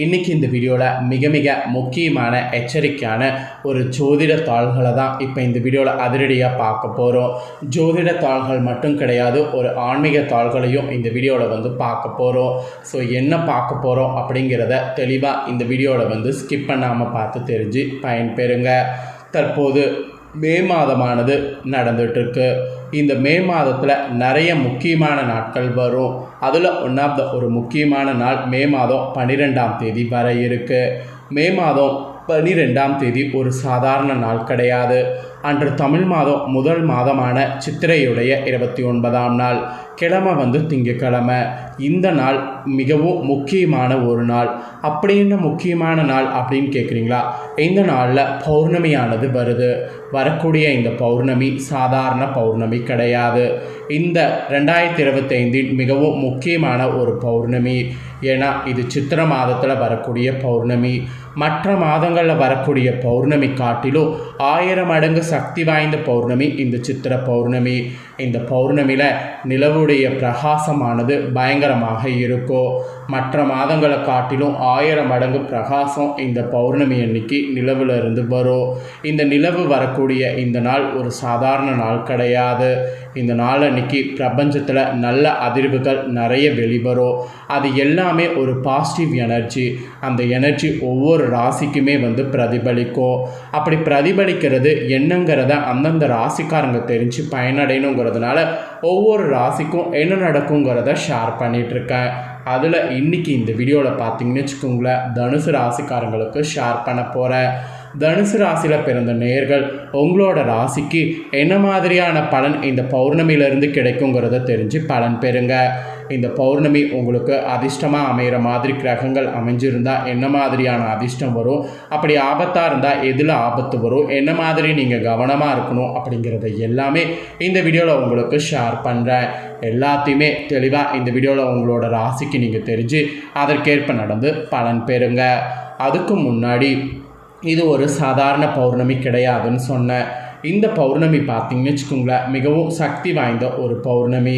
இன்றைக்கி இந்த வீடியோவில் மிக மிக முக்கியமான எச்சரிக்கையான ஒரு ஜோதிட தாள்களை தான் இப்போ இந்த வீடியோவில் அதிரடியாக பார்க்க போகிறோம். ஜோதிட தாள்கள் மட்டும் கிடையாது, ஒரு ஆன்மீக தாள்களையும் இந்த வீடியோவில் பார்க்க போகிறோம். ஸோ என்ன பார்க்க போகிறோம் அப்படிங்கிறத தெளிவாக இந்த வீடியோவில் ஸ்கிப் பண்ணாமல் பார்த்து தெரிஞ்சு பயன்பெறுங்க. தற்போது மே மாதமானது நடந்துகிட்ருக்கு. இந்த மே மாதத்தில் நிறைய முக்கியமான நாட்கள் வரும். அதில் ஒரு முக்கியமான நாள் மே மாதம் 12ஆம் தேதி வர இருக்குது. மே மாதம் 12ஆம் தேதி ஒரு சாதாரண நாள் கிடையாது. அன்று தமிழ் மாதம் முதல் மாதமான சித்திரையுடைய 29ஆம் நாள், கிழமை திங்கக்கிழமை. இந்த நாள் மிகவும் முக்கியமான ஒரு நாள். அப்படி என்ன முக்கியமான நாள் அப்படின்னு கேட்குறீங்களா? இந்த நாளில் பௌர்ணமியானது வருது. வரக்கூடிய இந்த பௌர்ணமி சாதாரண பௌர்ணமி கிடையாது. இந்த 2025 மிகவும் முக்கியமான ஒரு பௌர்ணமி. ஏன்னா இது சித்திரை மாதத்தில் வரக்கூடிய பௌர்ணமி. மற்ற மாதங்களில் வரக்கூடிய பௌர்ணமி காட்டிலும் 1000 மடங்கு சக்தி வாய்ந்த பௌர்ணமி இந்த சித்திரை பௌர்ணமி. இந்த பௌர்ணமியில் நிலவுடைய பிரகாசமானது பயங்கரமாக இருக்கும். மற்ற மாதங்களை காட்டிலும் 1000 மடங்கு பிரகாசம் இந்த பௌர்ணமி அன்னைக்கு நிலவிலிருந்து வரும். இந்த நிலவு வரக்கூடிய இந்த நாள் ஒரு சாதாரண நாள் கிடையாது. இந்த நாள் அன்னைக்கு பிரபஞ்சத்தில் நல்ல அதிர்வுகள் நிறைய வெளிவரும். அது எல்லாமே ஒரு பாசிட்டிவ் எனர்ஜி. அந்த எனர்ஜி ஒவ்வொரு ராசிக்குமே பிரதிபலிக்கும். அப்படி பிரதிபலிக்கிறது என்னங்கிறத அந்தந்த ராசிக்காரங்க தெரிஞ்சு பயனடையணுங்கிறதுனால ஒவ்வொரு ராசிக்கும் என்ன நடக்குங்கிறத ஷேர் பண்ணிகிட்ருக்கேன். அதில் இன்றைக்கி இந்த வீடியோவில் பார்த்தீங்கன்னு வச்சுக்கோங்களேன், தனுசு ராசிக்காரங்களுக்கு ஷேர் பண்ண போகிறேன். தனுசு ராசியில் பிறந்த நேயர்கள் உங்களோட ராசிக்கு என்ன மாதிரியான பலன் இந்த பௌர்ணமியிலேருந்து கிடைக்குங்கிறத தெரிஞ்சு பலன் பெறுங்க. இந்த பௌர்ணமி உங்களுக்கு அதிர்ஷ்டமாக அமைகிற மாதிரி கிரகங்கள் அமைஞ்சிருந்தால் என்ன மாதிரியான அதிர்ஷ்டம் வரும், அப்படி ஆபத்தாக இருந்தால் எதில் ஆபத்து வரும், என்ன மாதிரி நீங்கள் கவனமாக இருக்கணும் அப்படிங்கிறத எல்லாமே இந்த வீடியோவில் உங்களுக்கு ஷேர் பண்ணுறேன். எல்லாத்தையுமே தெளிவாக இந்த வீடியோவில் உங்களோட ராசிக்கு நீங்கள் தெரிஞ்சு அதற்கேற்ப நடந்து பலன் பெறுங்க. அதுக்கு முன்னாடி இது ஒரு சாதாரண பௌர்ணமி கிடையாதுன்னு சொன்னேன். இந்த பௌர்ணமி பார்த்திங்கன்னு வச்சுக்கோங்களேன், மிகவும் சக்தி வாய்ந்த ஒரு பௌர்ணமி.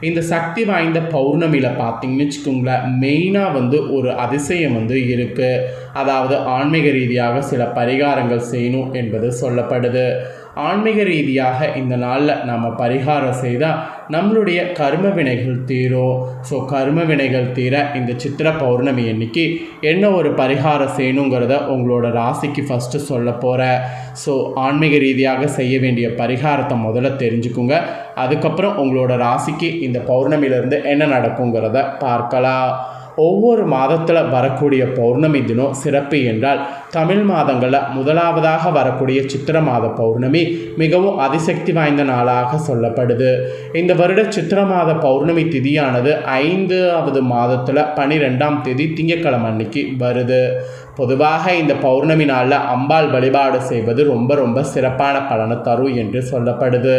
இந்த சக்தி வாய்ந்த பௌர்ணமியில் பார்த்திங்கன்னு வச்சுக்கோங்களேன், மெயினாக ஒரு அதிசயம் இருக்குது. அதாவது ஆன்மீக ரீதியாக சில பரிகாரங்கள் செய்யணும் என்பது சொல்லப்படுது. ஆன்மீக ரீதியாக இந்த நாளில் நாம் பரிகாரம் செய்தால் நம்மளுடைய கர்ம வினைகள் தீரும். ஸோ கர்ம வினைகள் தீர இந்த சித்திரை பௌர்ணமி அன்னைக்கு என்ன ஒரு பரிகாரம் செய்யணுங்கிறத உங்களோட ராசிக்கு ஃபஸ்ட்டு சொல்ல போகிறேன். ஸோ ஆன்மீக ரீதியாக செய்ய வேண்டிய பரிகாரத்தை முதல்ல தெரிஞ்சுக்குங்க. அதுக்கப்புறம் உங்களோட ராசிக்கு இந்த பௌர்ணமியிலேருந்து என்ன நடக்குங்கிறத பார்க்கலாம். ஒவ்வொரு மாதத்தில் வரக்கூடிய பௌர்ணமி தினம் சிறப்பு என்றால், தமிழ் மாதங்களில் முதலாவதாக வரக்கூடிய சித்திரை மாத பௌர்ணமி மிகவும் அதிசக்தி வாய்ந்த நாளாக சொல்லப்படுது. இந்த வருட சித்திரை மாத பௌர்ணமி திதியானது 5வது மாதத்தில் 12ஆம் தேதி திங்கட்கிழமை அன்னைக்கு வருது. பொதுவாக இந்த பௌர்ணமி நாளில் அம்பாள் வழிபாடு செய்வது ரொம்ப ரொம்ப சிறப்பான பலனை தரும் என்று சொல்லப்படுது.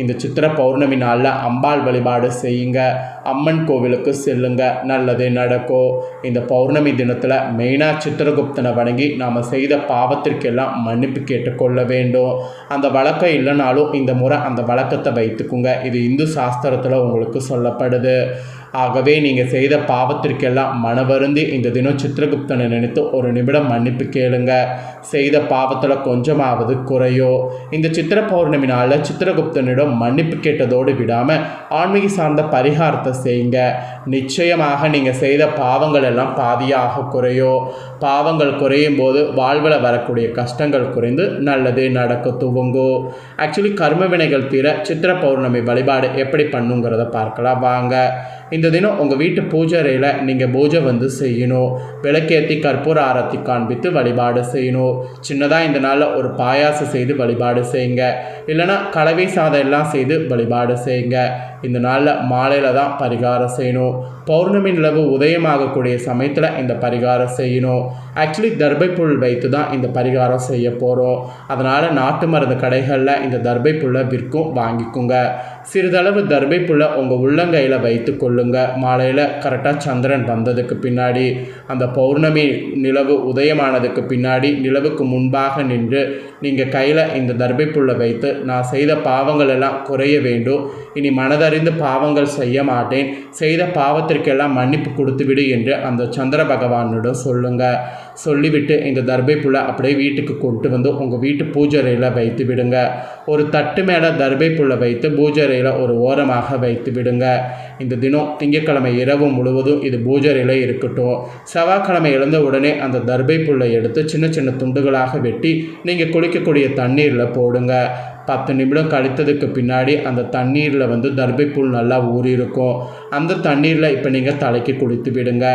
இந்த சித்திரை பௌர்ணமி நாளில் அம்பாள் வழிபாடு செய்யுங்க. அம்மன் கோவிலுக்கு செல்லுங்க, நல்லதே நடக்கும். இந்த பௌர்ணமி தினத்தில் மெயினாக சித்திரகுப்தனை வணங்கி நாம் செய்த பாவத்திற்கெல்லாம் மன்னிப்பு கேட்டுக்கொள்ள வேண்டும். அந்த வழக்கம் இல்லைனாலும் இந்த முறை அந்த வழக்கத்தை வைத்துக்குங்க. இது இந்து சாஸ்திரத்தில் உங்களுக்கு சொல்லப்படுது. ஆகவே நீங்கள் செய்த பாவத்திற்கெல்லாம் மனவருந்தி இந்த தினம் சித்திரகுப்தனை நினைத்து ஒரு நிமிடம் மன்னிப்பு கேளுங்க. செய்த பாவத்தில் கொஞ்சமாவது குறையோ. இந்த சித்திரை பௌர்ணமி நாளில் சித்திரகுப்தனிடம் மன்னிப்பு கேட்டதோடு விடாமல் ஆன்மீக சார்ந்த பரிகாரத்தை செய்யுங்க. நிச்சயமாக நீங்கள் செய்த பாவங்கள் எல்லாம் பாதியாக குறையோ. பாவங்கள் குறையும் போது வாழ்வில் வரக்கூடிய கஷ்டங்கள் குறைந்து நல்லதே நடக்க துவங்கோ. ஆக்சுவலி கர்ம வினைகள் தீர சித்திரை பௌர்ணமி வழிபாடு எப்படி பண்ணுங்கிறத பார்க்கலாம் வாங்க. இந்த தினம் உங்கள் வீட்டு பூஜை அறையில் நீங்கள் பூஜை செய்யணும். விளக்கேற்றி கற்பூர ஆரத்தி காண்பித்து வழிபாடு செய்யணும். சின்னதாக இந்த நாளில் ஒரு பாயாசம் செய்து வழிபாடு செய்யுங்க. இல்லைனா கலவை சாதம் எல்லாம் செய்து வழிபாடு செய்யுங்க. இந்த நாளில் மாலையில் தான் பரிகாரம் செய்யணும். பௌர்ணமி நிலவு உதயமாகக்கூடிய சமயத்தில் இந்த பரிகாரம் செய்யணும். ஆக்சுவலி தர்பை புல் வைத்து தான் இந்த பரிகாரம் செய்ய போகிறோம். அதனால் நாட்டு மருந்து கடைகளில் இந்த தர்பை புல்லை விற்கும், வாங்கிக்குங்க. சிறிதளவு தர்பை புல்லை உங்கள் உள்ளங்கையில் வைத்து கொள்ளுங்க. மாலையில் கரெக்டாக சந்திரன் வந்ததுக்கு பின்னாடி, அந்த பௌர்ணமி நிலவு உதயமானதுக்கு பின்னாடி நிலவுக்கு முன்பாக நின்று நீங்கள் கையில் இந்த தர்பை புல்லை வைத்து, நான் செய்த பாவங்கள் எல்லாம் குறைய வேண்டும், இனி மனதறிந்து பாவங்கள் செய்ய மாட்டேன், செய்த பாவத்திற்கெல்லாம் மன்னிப்பு கொடுத்துவிடு என்று அந்த சந்திர பகவானிடம் சொல்லுங்கள். சொல்லிவிட்டு இந்த தர்பை புல்லை அப்படியே வீட்டுக்கு கொண்டு வந்து உங்கள் வீட்டு பூஜைறையில் வைத்து விடுங்க. ஒரு தட்டு மேலே தர்பை புல்லை வைத்து பூஜைறையில் ஒரு ஓரமாக வைத்து விடுங்க. இந்த தினம் திங்கட்கிழமை இரவு முழுவதும் இது பூஜைறையில் இருக்கட்டும். செவ்வாய்க்கிழமை எழுந்த உடனே அந்த தர்பை புல்லை எடுத்து சின்ன சின்ன துண்டுகளாக வெட்டி நீங்கள் குளிக்கக்கூடிய தண்ணீரில் போடுங்க. 10 நிமிடம் கழித்ததுக்கு பின்னாடி அந்த தண்ணீரில் தர்பை புல் நல்லா ஊறியிருக்கும். அந்த தண்ணீரில் இப்போ நீங்கள் தலைக்கு குளித்து விடுங்க.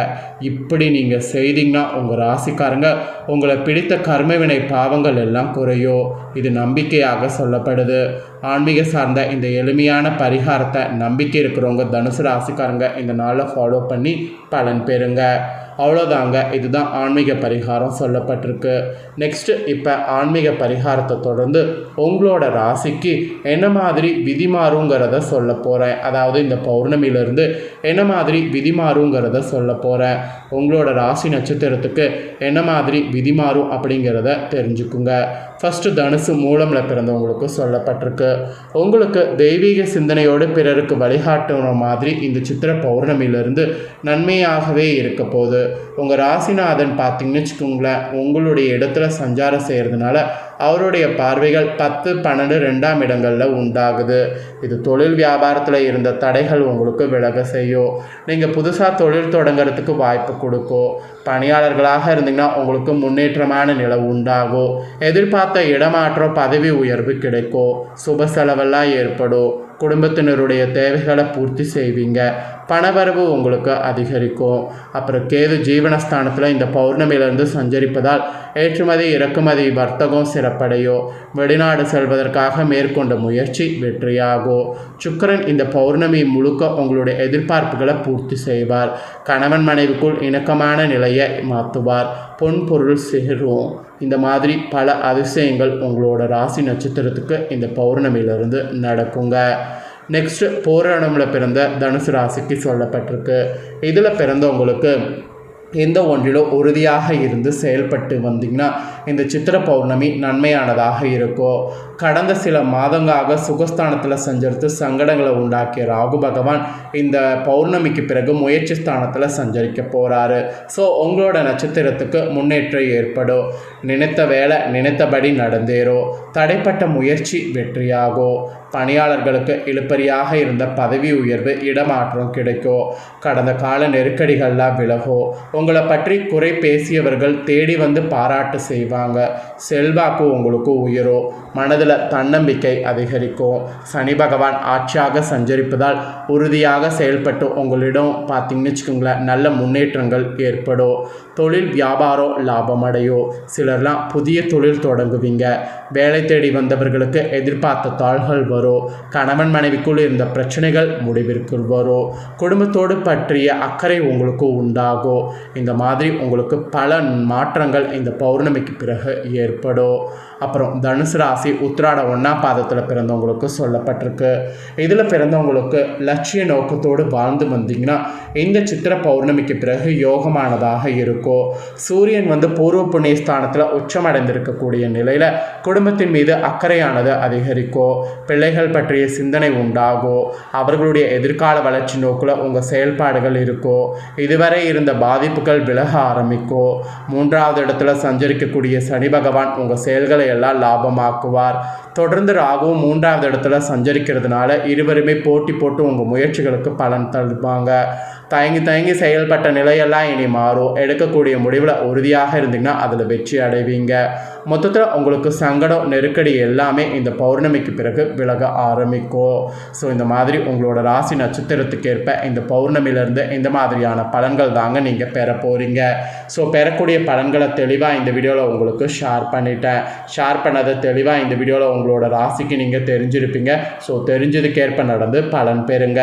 இப்படி நீங்கள் செய்தீங்கன்னா உங்கள் ராசிக்காரங்க உங்களை பிடித்த கர்மவினை பாவங்கள் எல்லாம் குறையும். இது நம்பிக்கையாக சொல்லப்படுது. ஆன்மீக சார்ந்த இந்த எளிமையான பரிகாரத்தை நம்பிக்கை இருக்கிறவங்க தனுசு ராசிக்காரங்க இந்த நாளில் ஃபாலோ பண்ணி பலன் பெறுங்க. அவ்வளோதாங்க. இதுதான் ஆன்மீக பரிகாரம் சொல்லப்பட்டிருக்கு. நெக்ஸ்ட்டு இப்போ ஆன்மீக பரிகாரத்தை தொடர்ந்து உங்களோட ராசிக்கு என்ன மாதிரி விதி மாறுங்கிறத சொல்ல போகிறேன். அதாவது இந்த பௌர்ணமியிலேருந்து என்ன மாதிரி விதி மாறுங்கிறத சொல்ல போகிறேன். உங்களோட ராசி நட்சத்திரத்துக்கு என்ன மாதிரி விதி மாறும் அப்படிங்கிறத தெரிஞ்சுக்குங்க. ஃபஸ்ட்டு தனுசு மூலமில் பிறந்தவங்களுக்கு சொல்லப்பட்டிருக்கு. உங்களுக்கு தெய்வீக சிந்தனையோடு பிறருக்கு வழிகாட்டுற மாதிரி இந்த சித்திரை பௌர்ணமியிலிருந்து நன்மையாகவே இருக்க போகுது. உங்கள் ராசிநாதன் பார்த்தீங்கன்னு வச்சுக்கோங்களேன், உங்களுடைய இடத்துல சஞ்சாரம் செய்கிறதுனால அவருடைய பார்வைகள் 10, 12, 2ஆம் இடங்களில் உண்டாகுது. இது தொழில் வியாபாரத்தில் இருந்த தடைகள் உங்களுக்கு விலக செய்யும். நீங்கள் புதுசாக தொழில் தொடங்கிறதுக்கு வாய்ப்பு கொடுக்கும். பணியாளர்களாக இருந்தீங்கன்னா உங்களுக்கு முன்னேற்றமான நிலை உண்டாகும். எதிர்பார்த்த இடமாற்றம், பதவி உயர்வு கிடைக்கும். சுப செலவெல்லாம் ஏற்படும். குடும்பத்தினருடைய தேவைகளை பூர்த்தி செய்வீங்க. பணவரவு உங்களுக்கு அதிகரிக்கும். அப்புறம் கேது ஜீவனஸ்தானத்தில் இந்த பௌர்ணமியிலிருந்து சஞ்சரிப்பதால் ஏற்றுமதி இறக்குமதி வர்த்தகம் சிறப்படையும். வெளிநாடு செல்வதற்காக மேற்கொண்ட முயற்சி வெற்றியாகும். சுக்கிரன் இந்த பௌர்ணமி முழுக்க உங்களுடைய எதிர்பார்ப்புகளை பூர்த்தி செய்வார். கணவன் மனைவிக்குள் இணக்கமான நிலையை மாற்றுவார். பொன் பொருள் சேரும். இந்த மாதிரி பல அதிசயங்கள் உங்களோட ராசி நட்சத்திரத்துக்கு இந்த பௌர்ணமியிலிருந்து நடக்குங்க. நெக்ஸ்ட்டு பூரணமில் பிறந்த தனுசு ராசிக்கு சொல்லப்பட்டிருக்கு. இதில் பிறந்தவங்களுக்கு எந்த ஒன்றிலும் உறுதியாக இருந்து செயல்பட்டு வந்தீங்கன்னா இந்த சித்திரை பௌர்ணமி நன்மையானதாக இருக்கும். கடந்த சில மாதங்களாக சுகஸ்தானத்தில் சஞ்சரித்து சங்கடங்களை உண்டாக்கிய ராகு பகவான் இந்த பௌர்ணமிக்கு பிறகு முயற்சி ஸ்தானத்தில் சஞ்சரிக்க போகிறாரு. ஸோ உங்களோட நட்சத்திரத்துக்கு முன்னேற்றம் ஏற்படும். நினைத்த வேலை நினைத்தபடி நடந்தேறும். தடைப்பட்ட முயற்சி வெற்றியாகும். பணியாளர்களுக்கு இழுபறியாக இருந்த பதவி உயர்வு, இடமாற்றம் கிடைக்கும். கடந்த கால நெருக்கடிகள்லாம் விலகும். உங்களை பற்றி குறை பேசியவர்கள் தேடி வந்து பாராட்டு செய்வாங்க. செல்வாக்கு உங்களுக்கு உயரும். மனதில் தன்னம்பிக்கை அதிகரிக்கும். சனி பகவான் ஆட்சியாக சஞ்சரிப்பதால் உறுதியாக செயல்பட்டு உங்களிடம் பார்த்தீங்கன்னு வச்சுக்கோங்களேன் நல்ல முன்னேற்றங்கள் ஏற்படும். தொழில் வியாபாரம் லாபமடையும். சிலர்லாம் புதிய தொழில் தொடங்குவீங்க. வேலை தேடி வந்தவர்களுக்கு எதிர்பார்த்த தாள்கள் வரும். கணவன் மனைவிக்குள் இருந்த பிரச்சனைகள் முடிவிற்கு வரும். குடும்பத்தோடு பற்றிய அக்கறை உங்களுக்கு உண்டாகும். இந்த மாதிரி உங்களுக்கு பல மாற்றங்கள் இந்த பௌர்ணமிக்கு பிறகு ஏற்படும். அப்புறம் தனுசு ராசி உத்திராட 1ஆம் பாதத்தில் பிறந்தவங்களுக்கு சொல்லப்பட்டிருக்கு. இதில் பிறந்தவங்களுக்கு லட்சிய நோக்கத்தோடு வாழ்ந்து வந்தீங்கன்னா இந்த சித்திரை பௌர்ணமிக்கு பிறகு யோகமானதாக இருக்கும். சூரியன் பூர்வ புண்ணிய ஸ்தானத்தில் உச்சமடைந்திருக்கக்கூடிய நிலையில் குடும்பத்தின் மீது அக்கறையானது அதிகரிக்கும். பிள்ளைகள் பற்றிய சிந்தனை உண்டாகும். அவர்களுடைய எதிர்கால வளர்ச்சி நோக்கில் உங்கள் செயல்பாடுகள் இருக்கும். இதுவரை இருந்த பாதிப்புகள் விலக ஆரம்பிக்கும். 3வது இடத்துல சஞ்சரிக்கக்கூடிய சனி பகவான் உங்கள் செயல்களை எல்லாம் லாபமாக்குவார். தொடர்ந்து ராகுவும் 3வது இடத்துல சஞ்சரிக்கிறதுனால இருவருமே போட்டி போட்டு உங்கள் முயற்சிகளுக்கு பலன் தருவாங்க. தயங்கி செயல்பட்ட நிலையெல்லாம் இனி மாறும். எடுக்கக்கூடிய முடிவில் உறுதியாக இருந்தீங்கன்னா அதில் வெற்றி அடைவீங்க. மொத்தத்தில் உங்களுக்கு சங்கடம் நெருக்கடி எல்லாமே இந்த பௌர்ணமிக்கு பிறகு விலக ஆரம்பிக்கும். ஸோ இந்த மாதிரி உங்களோட ராசி நட்சத்திரத்துக்கு ஏற்ப இந்த பௌர்ணமியிலேருந்து இந்த மாதிரியான பலன்கள் தாங்க நீங்கள் பெற போகிறீங்க. ஸோ பெறக்கூடிய பலன்களை தெளிவாக இந்த வீடியோவில் உங்களுக்கு ஷேர் பண்ணிட்டேன். ஷேர் பண்ணதை தெளிவாக இந்த வீடியோவில் உங்களோட ராசிக்கு நீங்கள் தெரிஞ்சிருப்பீங்க. ஸோ தெரிஞ்சதுக்கேற்ப நடந்து பலன் பெறுங்க.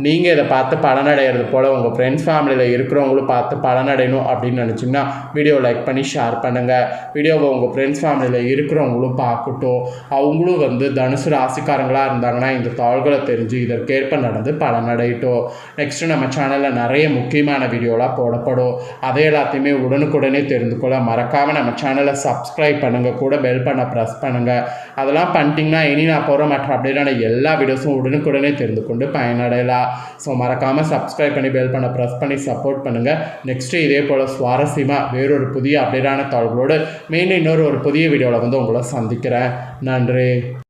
நீங்கள் இதை பார்த்து பலனடைகிறது போல் போல் உங்கள் ஃப்ரெண்ட்ஸ் ஃபேமிலியில் இருக்கிறவங்களும் பார்த்து பலனடையணும் அப்படின்னு நினச்சிங்கன்னா வீடியோ லைக் பண்ணி ஷேர் பண்ணுங்கள். வீடியோவை உங்கள் ஃப்ரெண்ட்ஸ் ஃபேமிலியில் இருக்கிறவங்களும் பார்க்கட்டும். அவங்களும் தனுசு ராசிக்காரங்களாக இருந்தாங்கன்னா இந்த தாள்களை தெரிஞ்சு இதற்கேற்ப நடந்து பலனடையட்டும். நெக்ஸ்ட்டு நம்ம சேனலில் நிறைய முக்கியமான வீடியோலாம் போடப்படும். அதை எல்லாத்தையுமே உடனுக்குடனே தெரிந்து கொள்ள மறக்காமல் நம்ம சேனலை சப்ஸ்கிரைப் பண்ணுங்கள், கூட பெல் பண்ண ப்ரெஸ் பண்ணுங்கள். அதெல்லாம் பண்ணிட்டீங்கன்னா இனி நான் போகிற மற்ற அப்படின்னா எல்லா வீடியோஸும் உடனுக்குடனே தெரிந்து கொண்டு பயனடையலாம். ஸோ மறக்காமல் சப்ஸ்கிரைப் பண்ணி பெல் பண்ண ப்ரெஸ் பண்ணி சப்போர்ட் பண்ணுங்கள். நெக்ஸ்ட்டு இதே போல் சுவாரஸ்யமாக வேறொரு புதிய அப்டேட்டான தாள்களோடு மீண்டும் இன்னொரு புதிய வீடியோவில் உங்களை சந்திக்கிறேன். நன்றி.